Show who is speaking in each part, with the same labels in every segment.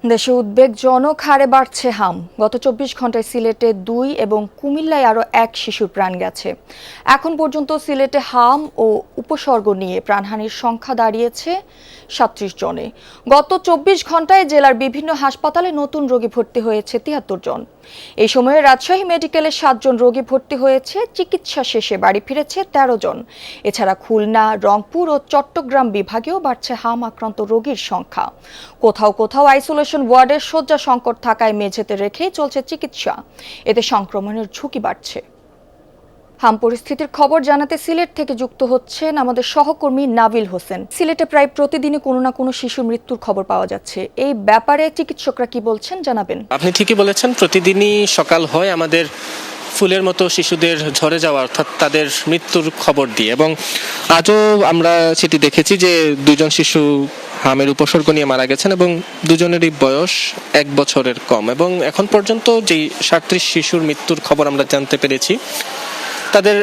Speaker 1: দেশে উদ্বেগজনক হারে বাড়ছে হাম। গত ২৪ ঘন্টায় সিলেটে ২ এবং কুমিল্লায় আরও ১ শিশুর প্রাণ গেছে। এখন পর্যন্ত সিলেটে হাম ও উপসর্গ নিয়ে প্রাণহানির সংখ্যা দাঁড়িয়েছে ৩৭ জনে। গত ২৪ ঘন্টায় জেলার বিভিন্ন হাসপাতালে নতুন রোগী ভর্তি হয়েছে ৭৩ জন। এই সময়ে রাজশাহী মেডিকেলে ৭ জন রোগী ভর্তি হয়েছে, চিকিৎসা শেষে বাড়ি ফিরেছে ১৩ জন। এছাড়া খুলনা, রংপুর ও চট্টগ্রাম বিভাগেও বাড়ছে হাম আক্রান্ত রোগীর সংখ্যা। কোথাও কোথাও আইসোলেশন ওয়ার্ডের শয্যা সংকট থাকায় মেঝেতে রেখেই চলছে চিকিৎসা। এতে সংক্রমণের ঝুঁকি বাড়ছে। হাম পরিস্থিতির খবর জানাতে সিলেট থেকে যুক্ত হচ্ছেন আমাদের সহকর্মী নাবিল হোসেন। সিলেটে প্রায় প্রতিদিনই কোনো না কোনো শিশুর মৃত্যুর খবর পাওয়া যাচ্ছে। এই ব্যাপারে চিকিৎসকরা কি বলছেন জানাবেন।
Speaker 2: আপনি ঠিকই বলেছেন, প্রতিদিনই সকাল হয় আমাদের ফুলের মতো শিশুদের ঝরে যাওয়া অর্থাৎ তাদের মৃত্যুর খবর দিয়ে, এবং আজও আমরা সেটি দেখেছি যে ২ জন শিশু হামের উপসর্গ নিয়ে মারা গেছেন এবং দুজনেরই বয়স ১ বছরের কম। এবং এখন পর্যন্ত যেই ৩৭ শিশুর মৃত্যুর খবর আমরা জানতে পেরেছি, তাদের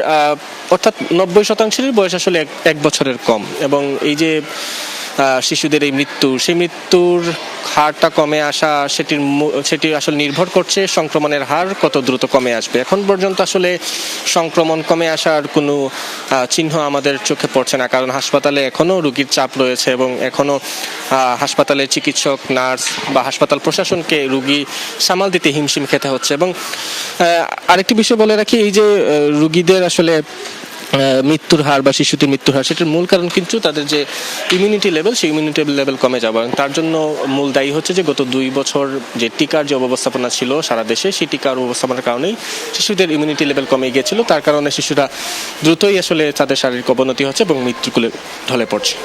Speaker 2: অর্থাৎ ৯০% বয়স আসলে ১ বছরের কম। এবং এই যে শিশুদের এই সেই মৃত্যুর হারটা কমে আসা, সেটি আসলে নির্ভর করছে সংক্রমণের হার কত দ্রুত কমে আসবে। এখন পর্যন্ত আসলে সংক্রমণ কমে আসার কোনো চিহ্ন আমাদের চোখে পড়ছে না, কারণ হাসপাতালে এখনও রোগীর চাপ রয়েছে এবং এখনও হাসপাতালে চিকিৎসক, নার্স বা হাসপাতাল প্রশাসনকে রোগী সামাল দিতে হিমশিম খেতে হচ্ছে। এবং আরেকটি বিষয় বলে রাখি, এই যে রোগীদের আসলে মৃত্যুর হার বা শিশুদের মৃত্যুর হার, সেটার মূল কারণ কিন্তু তাদের যে ইমিউনিটি লেভেল, সেই ইমিউনিটি লেভেল কমে যাওয়া। তার জন্য মূল দায়ী হচ্ছে যে গত ২ বছর যে টিকার যে অব্যবস্থাপনা ছিল সারা দেশে, সেই টিকার অব্যবস্থাপনার কারণেই শিশুদের ইমিউনিটি লেভেল কমে গিয়েছিল। তার কারণে শিশুরা দ্রুতই আসলে তাদের শারীরিক অবনতি হচ্ছে এবং মৃত্যুর কোলে ঢলে পড়ছে।